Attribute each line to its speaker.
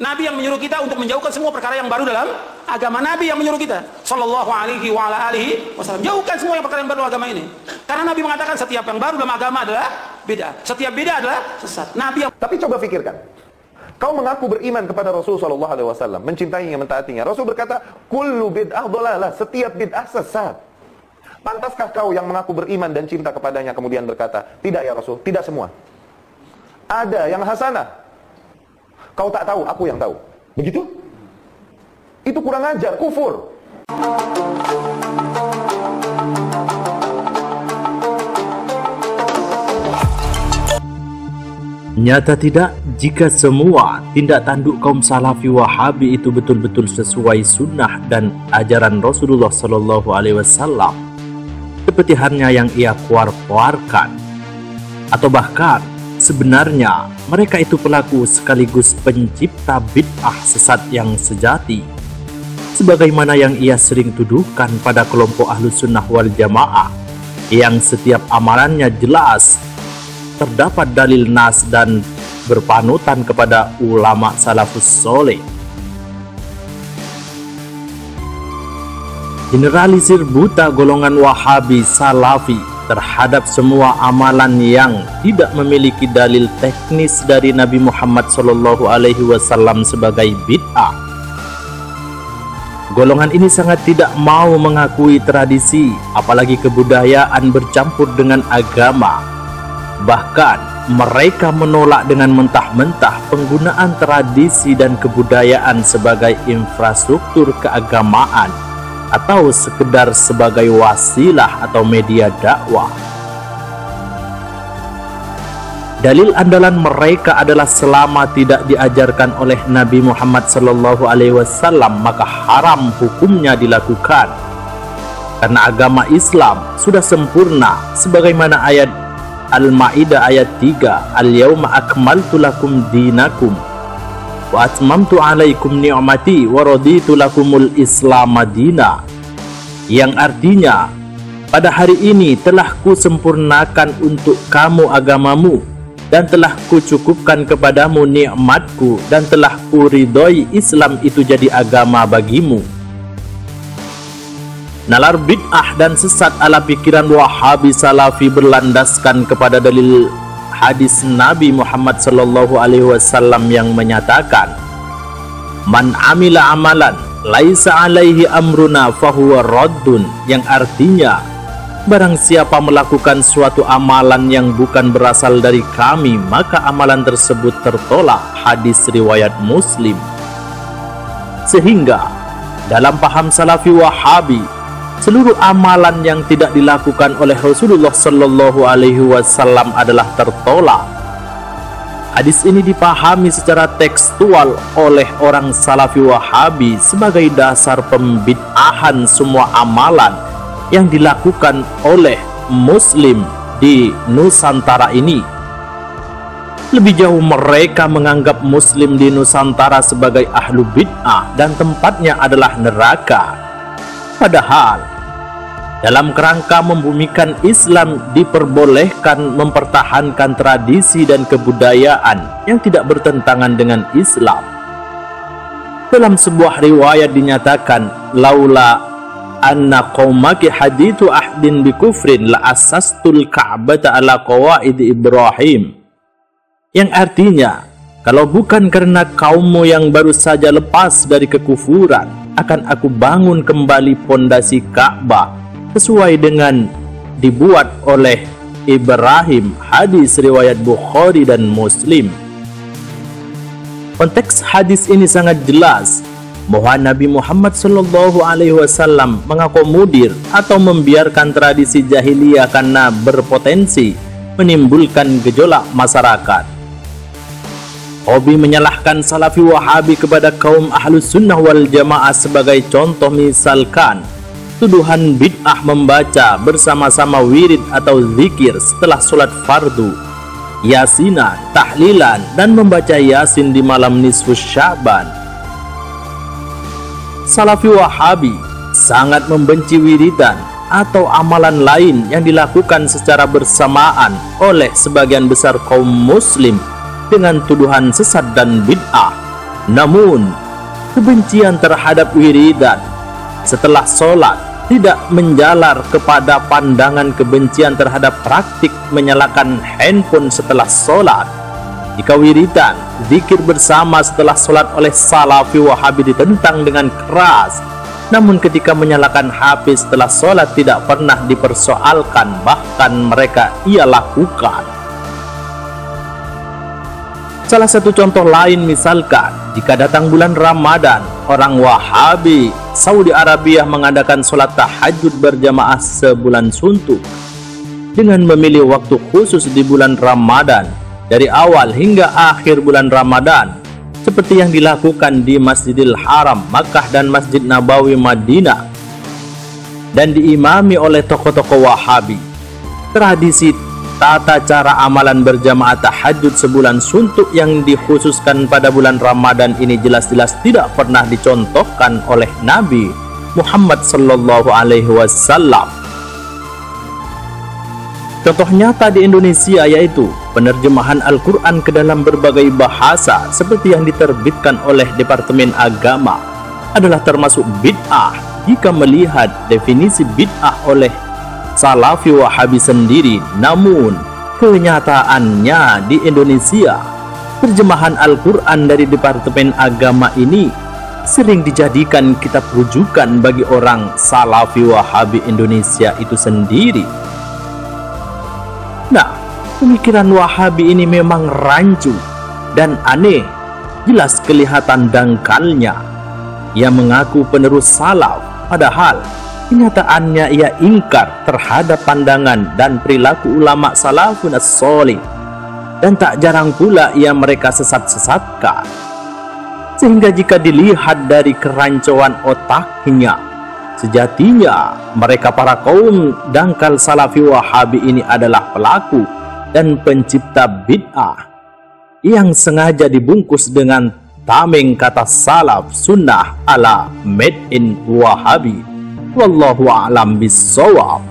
Speaker 1: Nabi yang menyuruh kita untuk menjauhkan semua perkara yang baru dalam agama. Nabi yang menyuruh kita sallallahu alaihi wa ala alihi wasallam, jauhkan semua yang perkara yang baru dalam agama ini. Karena Nabi mengatakan setiap yang baru dalam agama adalah bid'ah. Setiap bid'ah adalah sesat. Nabi yang...
Speaker 2: Tapi coba pikirkan. Kau mengaku beriman kepada Rasul sallallahu alaihi wasallam, mencintainya, mentaatinya. Rasul berkata, "Kullu bid'ah dhalalah." Setiap bid'ah sesat. Pantaskah kau yang mengaku beriman dan cinta kepadanya kemudian berkata, "Tidak ya Rasul, tidak semua. Ada yang hasanah. Kau tak tahu, aku yang tahu." Begitu? Itu kurang ajar, kufur.
Speaker 3: Nyata tidak jika semua tindak tanduk kaum Salafi Wahabi itu betul-betul sesuai sunnah dan ajaran Rasulullah Sallallahu Alaihi Wasallam, seperti halnya yang ia keluarkan, atau bahkan sebenarnya mereka itu pelaku sekaligus pencipta bid'ah sesat yang sejati, sebagaimana yang ia sering tuduhkan pada kelompok Ahlus Sunnah wal Jamaah, yang setiap amalannya jelas terdapat dalil nas dan berpanutan kepada ulama salafus soleh. Generalisir buta golongan Wahabi Salafi terhadap semua amalan yang tidak memiliki dalil teknis dari Nabi Muhammad SAW sebagai bid'ah. Golongan ini sangat tidak mau mengakui tradisi, apalagi kebudayaan bercampur dengan agama. Bahkan mereka menolak dengan mentah-mentah penggunaan tradisi dan kebudayaan sebagai infrastruktur keagamaan atau sekedar sebagai wasilah atau media dakwah. Dalil andalan mereka adalah selama tidak diajarkan oleh Nabi Muhammad SAW, maka haram hukumnya dilakukan. Karena agama Islam sudah sempurna, sebagaimana ayat Al-Ma'idah ayat 3, "Al-yawma akmaltu lakum dinakum wa atmamtu alaikum ni'mati wa raditu lakumul Islam madina," yang artinya, pada hari ini telah kusempurnakan untuk kamu agamamu dan telah kucukupkan kepadamu nikmatku dan telah kuridhoi Islam itu jadi agama bagimu. Nalar bid'ah dan sesat ala pikiran Wahabi Salafi berlandaskan kepada dalil hadis Nabi Muhammad SAW yang menyatakan, "Man amila amalan laisa alaihi amruna fahuwa raddun," yang artinya, barang siapa melakukan suatu amalan yang bukan berasal dari kami, maka amalan tersebut tertolak. Hadis riwayat Muslim. Sehingga dalam paham Salafi Wahabi, seluruh amalan yang tidak dilakukan oleh Rasulullah Sallallahu Alaihi Wasallam adalah tertolak. Hadis ini dipahami secara tekstual oleh orang Salafi Wahabi sebagai dasar pembid'ahan semua amalan yang dilakukan oleh Muslim di Nusantara ini. Lebih jauh, mereka menganggap Muslim di Nusantara sebagai ahlu bid'ah dan tempatnya adalah neraka. Padahal dalam kerangka membumikan Islam diperbolehkan mempertahankan tradisi dan kebudayaan yang tidak bertentangan dengan Islam. Dalam sebuah riwayat dinyatakan, "Laula anna qaumaki hadithu ahdin bikufrin la asastul ka'bata ala qawaid Ibrahim," yang artinya, kalau bukan karena kaummu yang baru saja lepas dari kekufuran, akan aku bangun kembali pondasi Ka'bah sesuai dengan dibuat oleh Ibrahim. Hadis riwayat Bukhari dan Muslim. Konteks hadis ini sangat jelas bahwa Nabi Muhammad SAW mengakomodir atau membiarkan tradisi jahiliyah karena berpotensi menimbulkan gejolak masyarakat. Hobi menyalahkan Salafi Wahabi kepada kaum Ahlus Sunnah wal Jamaah sebagai contoh misalkan tuduhan bid'ah membaca bersama-sama wirid atau zikir setelah sholat fardu, yasinan, tahlilan, dan membaca yasin di malam nisfu Sya'ban. Salafi Wahabi sangat membenci wiridan atau amalan lain yang dilakukan secara bersamaan oleh sebagian besar kaum muslim dengan tuduhan sesat dan bid'ah. Namun, kebencian terhadap wiridan setelah sholat tidak menjalar kepada pandangan kebencian terhadap praktik menyalakan handphone setelah sholat. Jika wiridan, zikir bersama setelah sholat oleh Salafi Wahabi ditentang dengan keras, namun ketika menyalakan HP setelah sholat tidak pernah dipersoalkan, bahkan mereka ia lakukan. Salah satu contoh lain misalkan, jika datang bulan Ramadan, orang Wahabi Saudi Arabia mengadakan sholat tahajud berjamaah sebulan suntuk dengan memilih waktu khusus di bulan Ramadan dari awal hingga akhir bulan Ramadan, seperti yang dilakukan di Masjidil Haram Makkah dan Masjid Nabawi Madinah, dan diimami oleh tokoh-tokoh Wahabi. Tradisi tata cara amalan berjamaah tahajud sebulan suntuk yang dikhususkan pada bulan Ramadan ini jelas-jelas tidak pernah dicontohkan oleh Nabi Muhammad sallallahu alaihi wasallam. Contoh nyata di Indonesia yaitu penerjemahan Al-Quran ke dalam berbagai bahasa seperti yang diterbitkan oleh Departemen Agama adalah termasuk bid'ah jika melihat definisi bid'ah oleh Salafi Wahabi sendiri. Namun kenyataannya di Indonesia, terjemahan Al-Quran dari Departemen Agama ini sering dijadikan kitab rujukan bagi orang Salafi Wahabi Indonesia itu sendiri. Nah, pemikiran Wahabi ini memang rancu dan aneh, jelas kelihatan dangkalnya. Ia mengaku penerus salaf, padahal kenyataannya ia ingkar terhadap pandangan dan perilaku ulama salafun as-sholih, dan tak jarang pula ia mereka sesat-sesatkan. Sehingga jika dilihat dari kerancuan otaknya, sejatinya mereka para kaum dangkal Salafi Wahabi ini adalah pelaku dan pencipta bid'ah yang sengaja dibungkus dengan tameng kata salaf sunnah ala made in Wahabi. Wallahu a'lam bissawab.